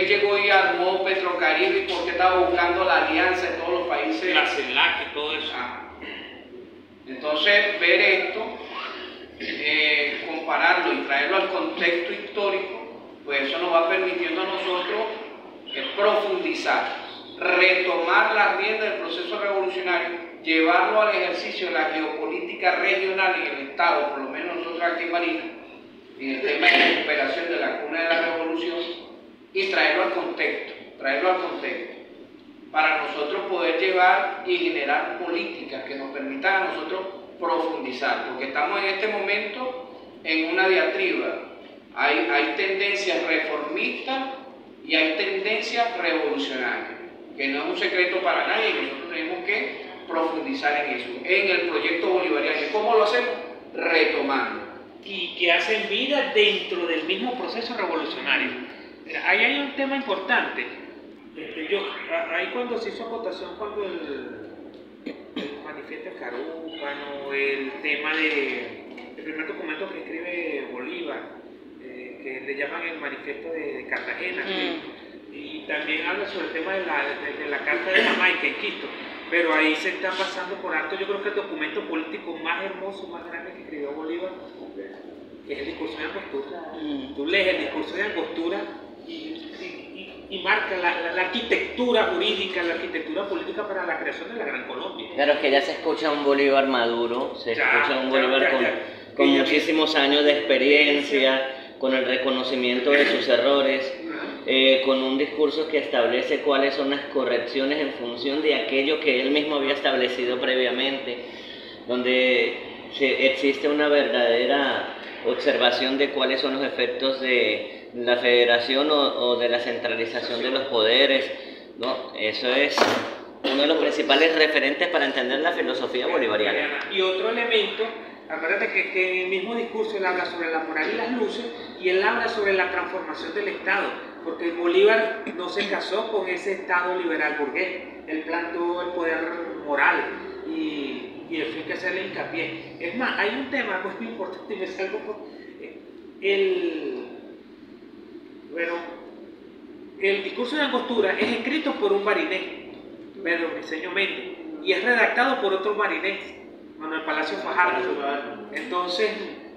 él llegó y armó Petrocaribe y por qué estaba buscando la alianza de todos los países. La CELAC y todo eso. Entonces, ver esto, compararlo y traerlo al contexto histórico, pues eso nos va permitiendo a nosotros profundizar, retomar las riendas del proceso revolucionario, llevarlo al ejercicio de la geopolítica regional en el Estado, por lo menos nosotros aquí en Barinas, en el tema de recuperación de la cuna de la revolución, y traerlo al contexto, para nosotros poder llevar y generar políticas que nos permitan a nosotros profundizar, porque estamos en este momento en una diatriba. Hay tendencias reformistas y hay tendencias revolucionarias, que no es un secreto para nadie, y nosotros tenemos que profundizar en eso, en el proyecto bolivariano. ¿Cómo lo hacemos? Retomando. Y que hacen vida dentro del mismo proceso revolucionario. Ahí hay un tema importante. Ahí cuando se hizo acotación, cuando el manifiesto de Carúpano, el tema el primer documento que escribe Bolívar, que le llaman el manifiesto de Cartagena, y también habla sobre el tema de la Carta de Jamaica en Quito, pero ahí se está pasando por alto, yo creo que el documento político más hermoso, más grande que escribió Bolívar, es el discurso de Angostura. Tú lees el discurso de Angostura y marca la arquitectura jurídica, la arquitectura política para la creación de la Gran Colombia. Claro, es que ya se escucha un Bolívar maduro, se escucha un Bolívar con muchísimos años de experiencia, con el reconocimiento de sus errores, con un discurso que establece cuáles son las correcciones en función de aquello que él mismo había establecido previamente, donde existe una verdadera observación de cuáles son los efectos de la federación o de la centralización de los poderes, ¿no? Eso es uno de los principales referentes para entender la filosofía bolivariana. Y otro elemento, acuérdate que en el mismo discurso él habla sobre la moral y las luces, y él habla sobre la transformación del Estado, porque Bolívar no se casó con ese Estado liberal burgués, él planteó el poder moral y eso hay que hacerle hincapié. Es más, hay un tema pues, muy importante y me salgo por el discurso de Angostura es escrito por un barinés, Pedro Briceño Méndez, y es redactado por otro barinés, Manuel Palacio Fajardo. Entonces,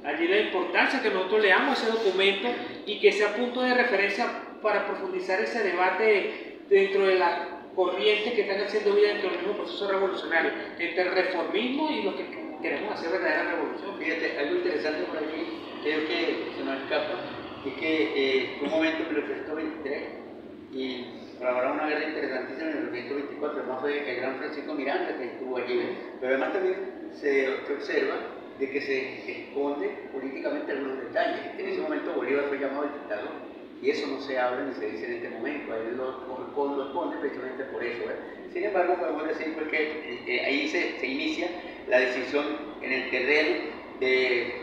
allí la importancia que nosotros leamos ese documento y que sea punto de referencia para profundizar ese debate dentro de las corrientes que están haciendo vida dentro del mismo proceso revolucionario, entre el reformismo y lo que queremos hacer verdadera revolución. Fíjate, algo interesante por aquí, creo que se nos escapa, es que fue un momento en 1823 y habrá una guerra interesantísima en 1824, además fue el gran Francisco Miranda que estuvo allí, pero además también se observa de que se esconde políticamente algunos detalles. En ese momento Bolívar fue llamado el dictador y eso no se habla ni se dice en este momento, él lo esconde precisamente por eso. Sin embargo, podemos decir pues, que ahí se inicia la decisión en el terreno de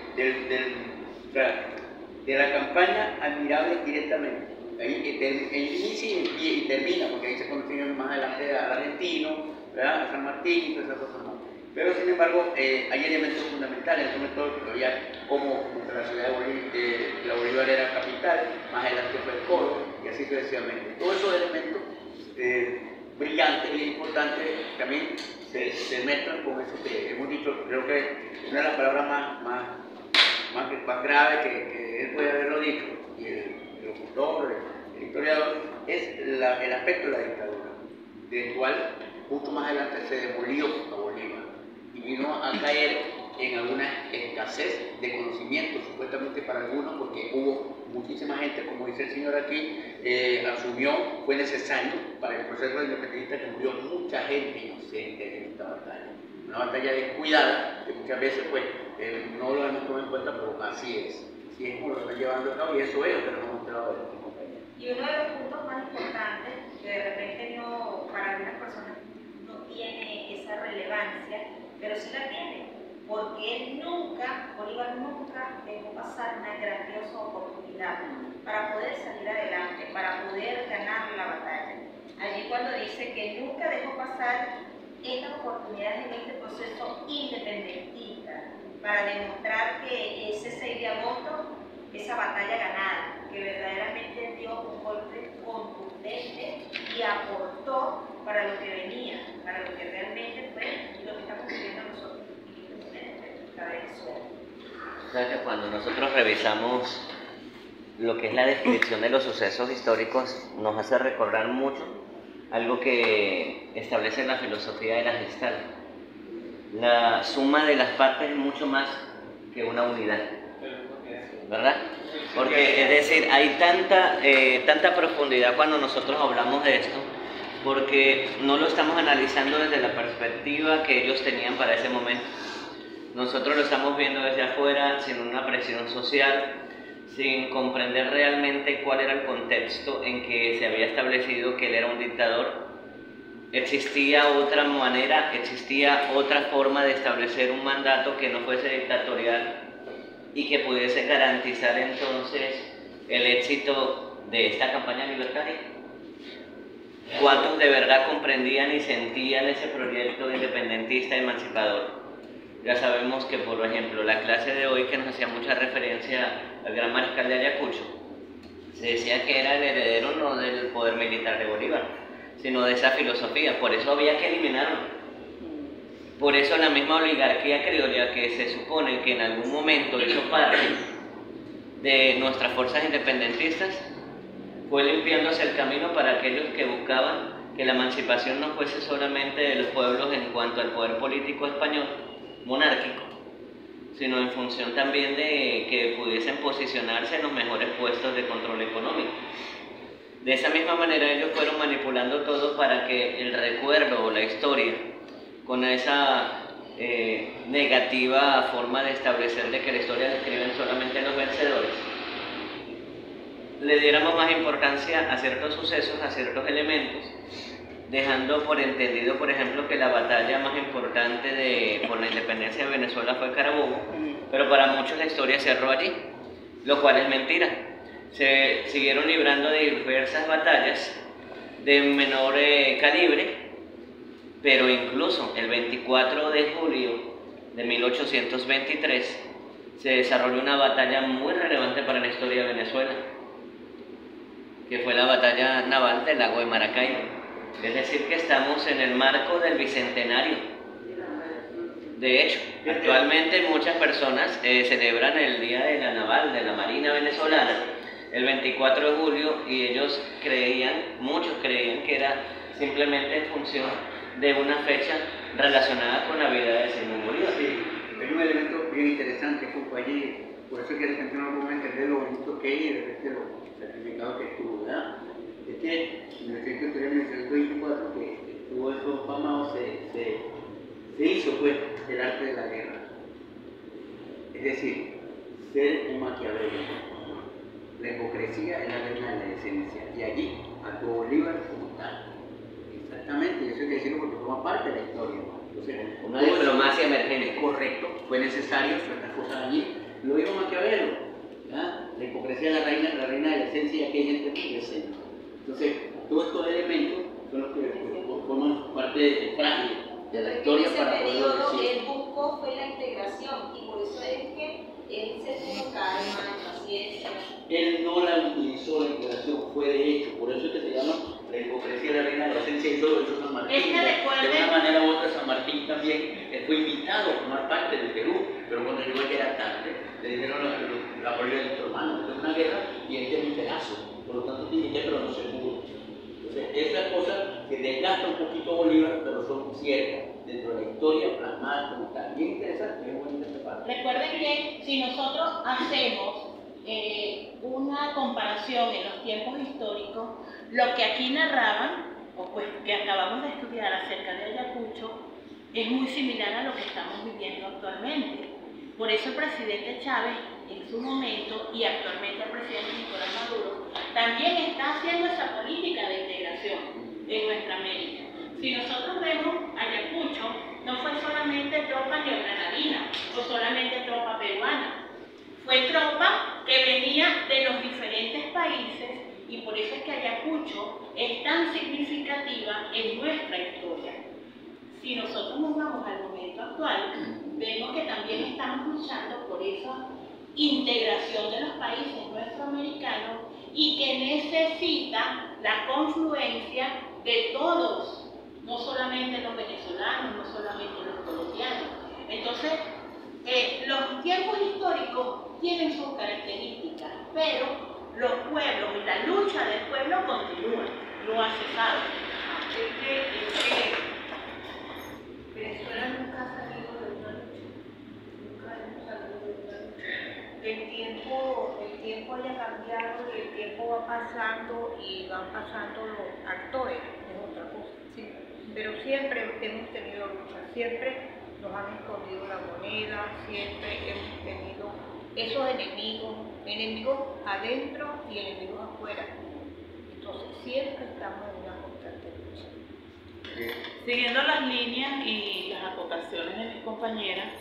la campaña admirable directamente. Ahí inicia y termina, porque ahí se continúa más adelante al argentino, ¿verdad? A San Martín y todas esas cosas más. Pero sin embargo, hay elementos fundamentales, sobre todo que todavía como la ciudad de la Bolívar era capital, más adelante fue el Coro, y así sucesivamente. Todos esos elementos brillantes y importantes también se mezclan con eso que hemos dicho. Creo que una de las palabras más graves que él puede haberlo dicho, y el locutor, el historiador, es el aspecto de la dictadura, del cual justo más adelante se demolió a Bolívar y vino a caer en alguna escasez de conocimiento, supuestamente para algunos, porque hubo muchísima gente, como dice el señor aquí, asumió, fue necesario para el proceso independentista que murió mucha gente inocente en esta batalla. Una batalla descuidada, que muchas veces pues, no lo hemos tomado en cuenta, pero así es como lo están llevando a cabo y eso es lo que nos ha mostrado de esta compañía. Y uno de los puntos más importantes, que de repente no, para algunas personas no tiene esa relevancia, pero sí la tiene, porque Bolívar nunca dejó pasar una grandiosa oportunidad para poder salir adelante, para poder ganar la batalla. Allí cuando dice que nunca dejó pasar estas oportunidades en este proceso independentista, para demostrar que ese 6 de agosto, esa batalla ganada, que verdaderamente dio un golpe contundente sea que cuando nosotros revisamos lo que es la descripción de los sucesos históricos, nos hace recordar mucho algo que establece la filosofía de la Gestalt. La suma de las partes es mucho más que una unidad, ¿verdad? Porque, es decir, hay tanta profundidad cuando nosotros hablamos de esto, porque no lo estamos analizando desde la perspectiva que ellos tenían para ese momento. Nosotros lo estamos viendo desde afuera, sin una presión social, sin comprender realmente cuál era el contexto en que se había establecido que él era un dictador. Existía otra manera, existía otra forma de establecer un mandato que no fuese dictatorial y que pudiese garantizar entonces el éxito de esta campaña libertaria. ¿Cuántos de verdad comprendían y sentían ese proyecto independentista emancipador? Ya sabemos que, por ejemplo, la clase de hoy, que nos hacía mucha referencia al gran mariscal de Ayacucho, se decía que era el heredero no del poder militar de Bolívar, sino de esa filosofía. Por eso había que eliminarlo. Por eso la misma oligarquía criolla, que se supone que en algún momento hizo parte de nuestras fuerzas independentistas, fue limpiándose el camino para aquellos que buscaban que la emancipación no fuese solamente de los pueblos en cuanto al poder político español monárquico, sino en función también de que pudiesen posicionarse en los mejores puestos de control económico. De esa misma manera ellos fueron manipulando todo para que el recuerdo o la historia, con esa negativa forma de establecer de que la historia la escriben solamente los vencedores, le diéramos más importancia a ciertos sucesos, a ciertos elementos, dejando por entendido, por ejemplo, que la batalla más importante por la independencia de Venezuela fue Carabobo, pero para muchos la historia cerró allí, lo cual es mentira. Se siguieron librando de diversas batallas de menor calibre, pero incluso el 24 de julio de 1823 se desarrolló una batalla muy relevante para la historia de Venezuela, que fue la batalla naval del lago de Maracaibo. Es decir, que estamos en el marco del bicentenario. De hecho, actualmente muchas personas celebran el Día de la Naval, de la Marina Venezolana, el 24 de julio, y ellos muchos creían que era simplemente en función de una fecha relacionada con la vida de Simón Bolívar. Sí, es un elemento bien interesante que fue allí, por eso es que de repente no podemos entender lo bonito que es y de repente lo sacrificado que estuvo, ¿verdad? Es que en el centro de 1924, que estuvo eso famado, se hizo pues el arte de la guerra. Es decir, ser un maquiavélico. La hipocresía es la reina de la decencia, y allí actuó Bolívar como tal. Exactamente, y eso hay que decirlo porque forma parte de la historia. Entonces, una diplomacia emergente. Correcto, fue necesario ciertas cosas allí. Lo dijo Maquiavelo, ¿ya? La hipocresía es la reina de la esencia, y aquí hay gente muy decente. Entonces, todos estos elementos son los que forman parte frágil de la historia para poder decir. Lo que él buscó fue la integración, y por eso es que él se tuvo calma, paciencia. Él no la utilizó la integración, fue de hecho, por eso es que se llama la hipocresía de la reina de la esencia, y todo eso San Martín. De una manera u otra, San Martín también fue invitado a formar parte del Perú, pero cuando llegó ya era tarde, le dijeron la Bolívar de nuestro hermano, es una guerra y este es un pedazo, por lo tanto tiene que, pero no se pudo. Entonces, esas cosas que desgastan un poquito Bolívar, pero son ciertas dentro de la historia plasmada como tal. Bien interesante, es bonita esta parte. Recuerden que si nosotros hacemos una comparación en los tiempos históricos, lo que aquí narraban, o pues que acabamos de estudiar acerca de Ayacucho, es muy similar a lo que estamos viviendo actualmente. Por eso el presidente Chávez, en su momento, y actualmente el presidente Nicolás Maduro, también está haciendo esa política de integración en nuestra América. Si nosotros vemos Ayacucho, no fue solamente tropa neogranadina o solamente tropa peruana, fue tropa que venía de los diferentes países, y por eso es que Ayacucho es tan significativa en nuestra historia. Si nosotros nos vamos al momento actual, vemos que también estamos luchando por esa integración de los países nuestroamericanos y que necesita la confluencia de todos, no solamente los venezolanos, no solamente los colombianos. Entonces, los tiempos históricos tienen sus características, pero los pueblos y la lucha del pueblo continúa, no ha cesado. Venezuela nunca ha salido de una lucha, nunca hemos salido de una lucha. El tiempo haya cambiado y el tiempo va pasando y van pasando los actores, es otra cosa. Sí. Pero siempre hemos tenido lucha, siempre nos han escondido la moneda, siempre hemos tenido esos enemigos adentro y enemigos afuera. Entonces siempre estamos en una constante lucha. Siguiendo las líneas y las acotaciones de mis compañeras,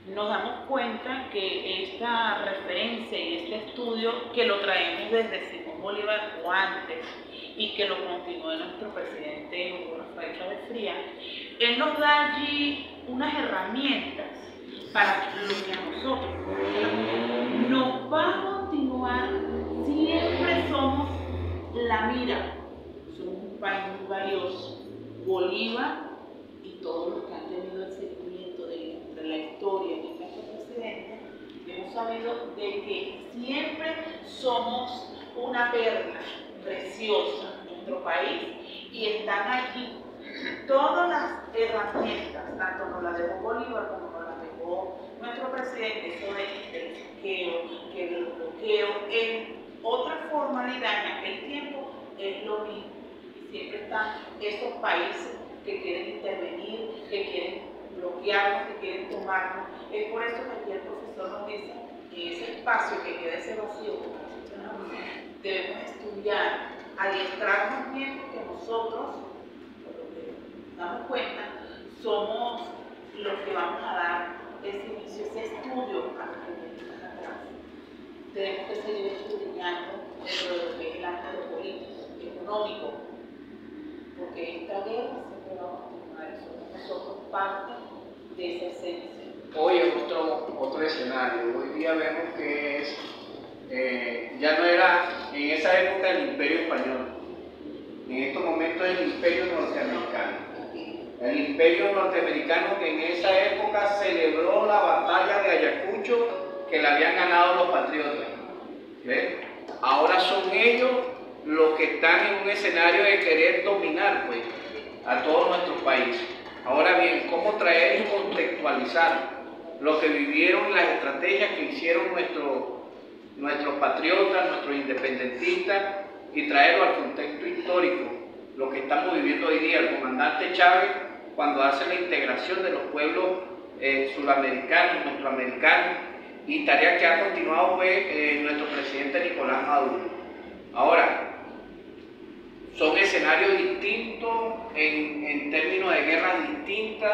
nos damos cuenta que esta referencia y este estudio que lo traemos desde Simón Bolívar o antes y que lo continuó nuestro presidente Hugo Rafael Chávez Frías, él nos da allí unas herramientas para lo que a nosotros nos va a continuar. Siempre somos la mira, somos un país muy valioso. Bolívar y todos los que han tenido el seguimiento de la historia de nuestro presidente, hemos sabido de que siempre somos una perla preciosa en nuestro país y están allí todas las herramientas, tanto nos las dejó Bolívar como nos las dejó nuestro presidente, eso del saqueo, que el bloqueo, en otra formalidad en aquel tiempo es lo mismo. Siempre están esos países que quieren intervenir, que quieren bloquearnos, que quieren tomarnos. Es por eso que aquí el profesor nos dice que ese espacio que queda, ese vacío, debemos estudiar, adiestrarnos bien, porque nosotros, por lo que nos damos cuenta, somos los que vamos a dar ese inicio, ese estudio a los que vienen atrás. Tenemos que seguir estudiando dentro de lo que es el ámbito político, económico, porque esta guerra siempre va a continuar y somos nosotros parte de esa esencia. Hoy es otro escenario. Hoy día vemos que ya no era en esa época el Imperio Español, en estos momentos es el Imperio Norteamericano. El Imperio Norteamericano que en esa época celebró la batalla de Ayacucho que le habían ganado los patriotas. ¿Ves? Ahora son ellos los que están en un escenario de querer dominar pues, a todo nuestro país. Ahora bien, ¿cómo traer y contextualizar lo que vivieron, las estrategias que hicieron nuestros patriotas, nuestros independentistas y traerlo al contexto histórico? Lo que estamos viviendo hoy día, el comandante Chávez, cuando hace la integración de los pueblos sudamericanos, nuestroamericanos, y tarea que ha continuado pues, nuestro presidente Nicolás Maduro. Ahora, son escenarios distintos, en términos de guerras distintas,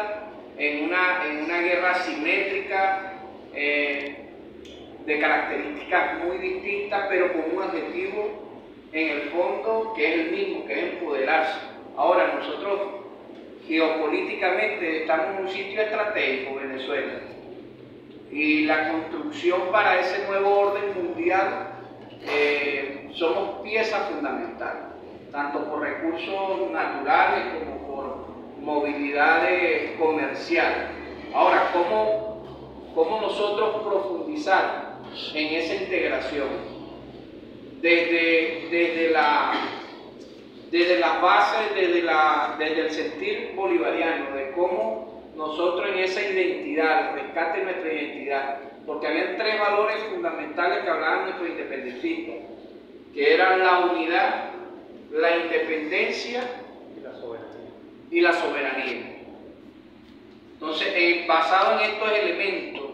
en una guerra asimétrica, de características muy distintas, pero con un objetivo en el fondo que es el mismo, que es empoderarse. Ahora, nosotros geopolíticamente estamos en un sitio estratégico, Venezuela, y la construcción para ese nuevo orden mundial somos pieza fundamental, tanto por recursos naturales como por movilidad comercial. Ahora, ¿cómo nosotros profundizar en esa integración? Desde las bases, desde el sentir bolivariano, de cómo nosotros en esa identidad, el rescate de nuestra identidad, porque habían tres valores fundamentales que hablaban nuestros independentistas, que eran la unidad, la independencia y la soberanía. Entonces, basado en estos elementos,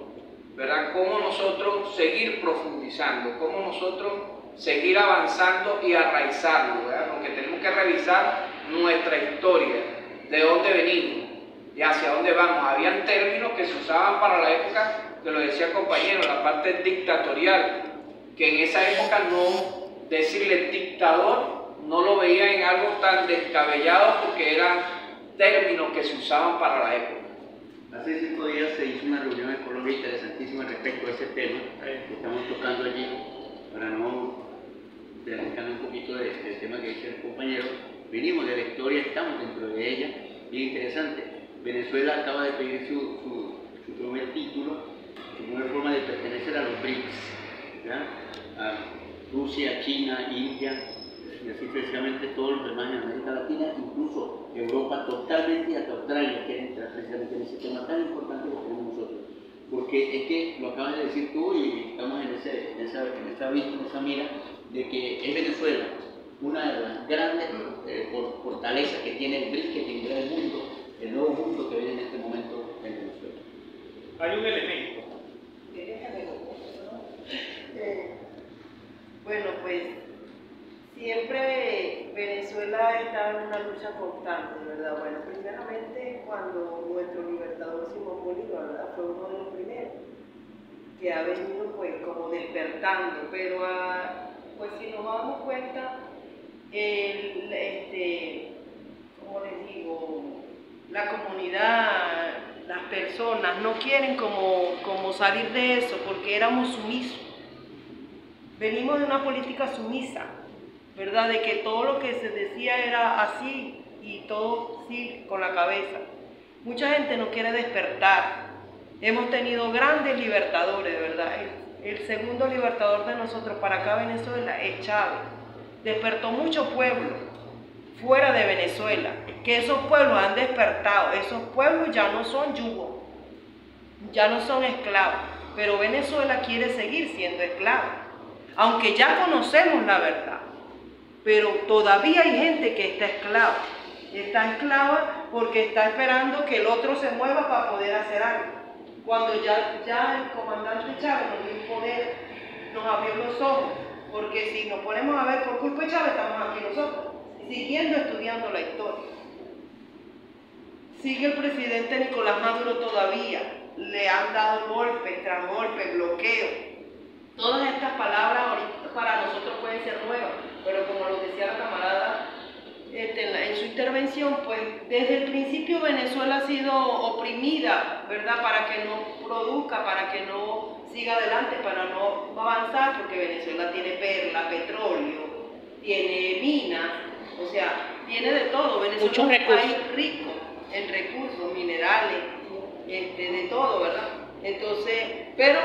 ¿verdad? Cómo nosotros seguir profundizando, cómo nosotros seguir avanzando y arraizarlo, ¿verdad? Porque tenemos que revisar nuestra historia, de dónde venimos y hacia dónde vamos. Habían términos que se usaban para la época, que lo decía el compañero, la parte dictatorial, que en esa época no decirle dictador no lo veía en algo tan descabellado, porque eran términos que se usaban para la época. Hace 5 días se hizo una reunión en Colombia interesantísima respecto a ese tema que estamos tocando allí, para no delancar un poquito del tema que dice el compañero. Venimos de la historia, estamos dentro de ella, y interesante. Venezuela acaba de pedir su primer título su nueva forma de pertenecer a los BRICS, ¿ya? A Rusia, China, India, y así precisamente todos los demás en América Latina, incluso Europa totalmente, y hasta Australia quieren entrar precisamente en ese tema tan importante que tenemos nosotros. Porque es que lo acabas de decir tú y estamos en esa mira de que es Venezuela una de las grandes fortalezas que tiene el BRICS, que tendrá el mundo, el nuevo mundo que viene en este momento en Venezuela. Hay un elemento. Bueno, pues siempre Venezuela está en una lucha constante, ¿verdad? Bueno, primeramente cuando nuestro libertador Simón Bolívar, ¿verdad?, fue uno de los primeros que ha venido pues como despertando, pero pues si nos damos cuenta, como les digo, la comunidad, las personas no quieren como salir de eso porque éramos sumisos. Venimos de una política sumisa, ¿verdad? De que todo lo que se decía era así y todo sí con la cabeza. Mucha gente no quiere despertar. Hemos tenido grandes libertadores, ¿verdad? El segundo libertador de nosotros para acá Venezuela es Chávez. Despertó muchos pueblos fuera de Venezuela, que esos pueblos han despertado. Esos pueblos ya no son yugos, ya no son esclavos, pero Venezuela quiere seguir siendo esclava, aunque ya conocemos la verdad, pero todavía hay gente que está esclava porque está esperando que el otro se mueva para poder hacer algo. Cuando ya el comandante Chávez nos dio el poder, nos abrió los ojos, porque si nos ponemos a ver por culpa de Chávez, estamos aquí nosotros, siguiendo estudiando la historia. Sigue el presidente Nicolás Maduro todavía, le han dado golpes tras golpes, bloqueo. Todas estas palabras ahorita para nosotros pueden ser nuevas, pero como lo decía la camarada en su intervención, pues desde el principio Venezuela ha sido oprimida, ¿verdad? Para que no produzca, para que no siga adelante, para no avanzar, porque Venezuela tiene perla, petróleo, tiene minas, o sea, tiene de todo. Venezuela es un país rico en recursos, minerales, de todo, ¿verdad? Entonces, pero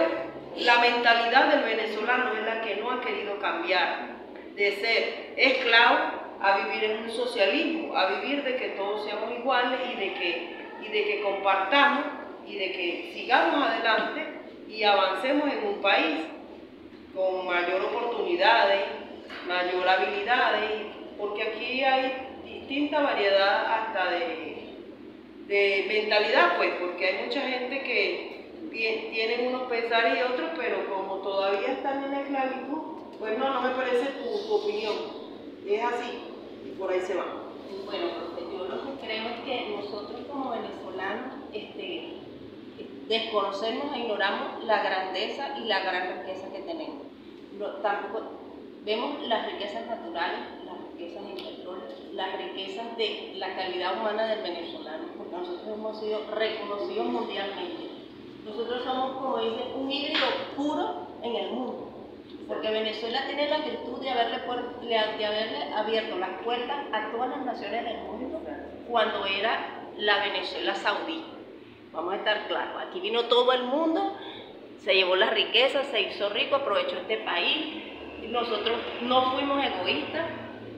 la mentalidad del venezolano es la que no ha querido cambiar, de ser esclavo a vivir en un socialismo, a vivir de que todos seamos iguales y de que compartamos y de que sigamos adelante y avancemos en un país con mayor oportunidades, mayor habilidades, porque aquí hay distinta variedad hasta de mentalidad, pues, porque hay mucha gente que tienen unos pensares y otros, pero como todavía están en la esclavitud, pues no me parece tu opinión. Es así, y por ahí se va. Bueno, yo lo que creo es que nosotros como venezolanos desconocemos e ignoramos la grandeza y la gran riqueza que tenemos. Tampoco vemos las riquezas naturales, las riquezas en petróleo, las riquezas de la calidad humana del venezolano, porque nosotros hemos sido reconocidos mundialmente. Nosotros somos, como dicen, un híbrido puro en el mundo. Porque Venezuela tiene la virtud de haberle abierto las puertas a todas las naciones del mundo cuando era la Venezuela saudí. Vamos a estar claros, aquí vino todo el mundo, se llevó las riquezas, se hizo rico, aprovechó este país. Nosotros no fuimos egoístas,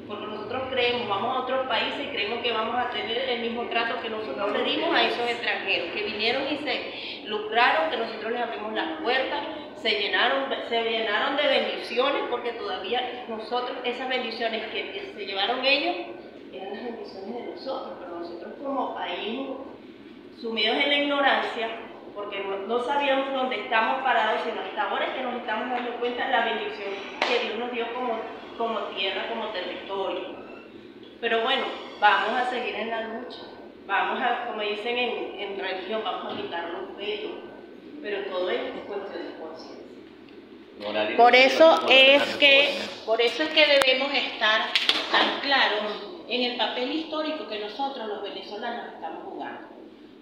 porque nosotros creemos, vamos a otros países y creemos que vamos a tener el mismo trato que nosotros le dimos a esos extranjeros, que vinieron y se lucraron, que nosotros les abrimos las puertas, se llenaron de bendiciones, porque todavía nosotros, esas bendiciones que se llevaron ellos, eran las bendiciones de nosotros, pero nosotros como país sumidos en la ignorancia, porque no sabíamos dónde estamos parados, sino hasta ahora es que nos estamos dando cuenta de la bendición que Dios nos dio como tierra, como territorio. Pero bueno, vamos a seguir en la lucha, vamos a, como dicen en religión, vamos a quitar los velos, pero todo es cuestión de conciencia. Por eso es que debemos estar tan claros en el papel histórico que nosotros los venezolanos estamos jugando.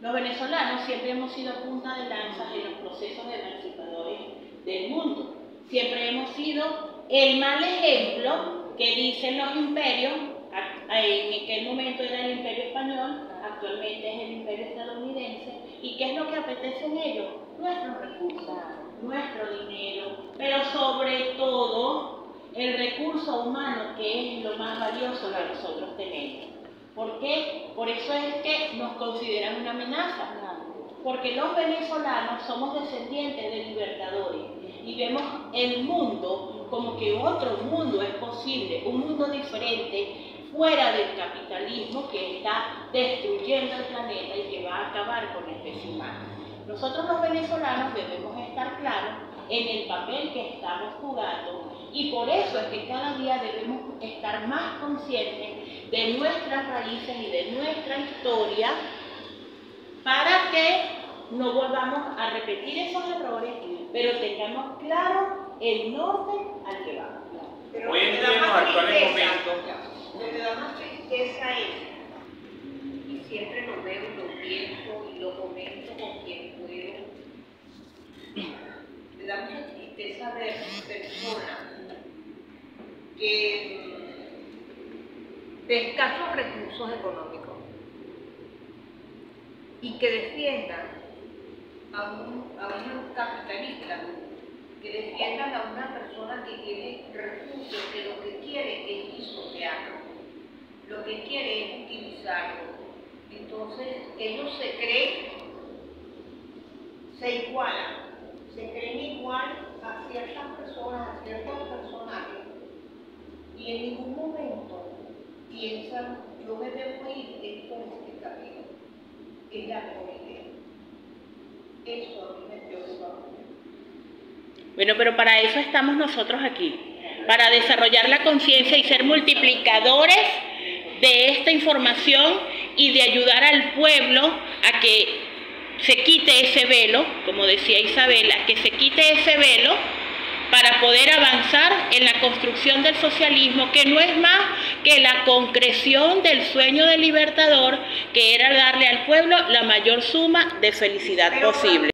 Los venezolanos siempre hemos sido punta de lanza en los procesos emancipadores del mundo. Siempre hemos sido el mal ejemplo que dicen los imperios en en aquel momento era el Imperio Español, actualmente es el Imperio Estadounidense. ¿Y qué es lo que apetecen ellos? Nuestros recursos, nuestro dinero, pero sobre todo el recurso humano, que es lo más valioso que nosotros tenemos. ¿Por qué? Por eso es que nos consideran una amenaza, porque los venezolanos somos descendientes de libertadores y vemos el mundo como que otro mundo es posible, un mundo diferente, fuera del capitalismo que está destruyendo el planeta y que va a acabar con la especie humana. Nosotros los venezolanos debemos estar claros en el papel que estamos jugando y por eso es que cada día debemos estar más conscientes de nuestras raíces y de nuestra historia para que no volvamos a repetir esos errores, pero tengamos claro el norte al que vamos. Pero Hoy en día, en los actuales momentos, lo que da más tristeza es, y siempre lo veo y lo pienso y lo comento con quien puedo, me da mucha tristeza ver personas que de escasos recursos económicos y que defiendan a un capitalista, que defiendan a una persona que tiene recursos, que lo que quiere es pisotearlo, lo que quiere es utilizarlo. Entonces ellos se creen, se igualan, se creen igual a ciertas personas, a ciertos personajes, y en ningún momento piensan, yo me debo ir por este camino, es la mejor idea. Eso a mí me preocupa. Bueno, pero para eso estamos nosotros aquí, para desarrollar la conciencia y ser multiplicadores de esta información y de ayudar al pueblo a que se quite ese velo, como decía Isabela, que se quite ese velo para poder avanzar en la construcción del socialismo, que no es más que la concreción del sueño del libertador, que era darle al pueblo la mayor suma de felicidad posible.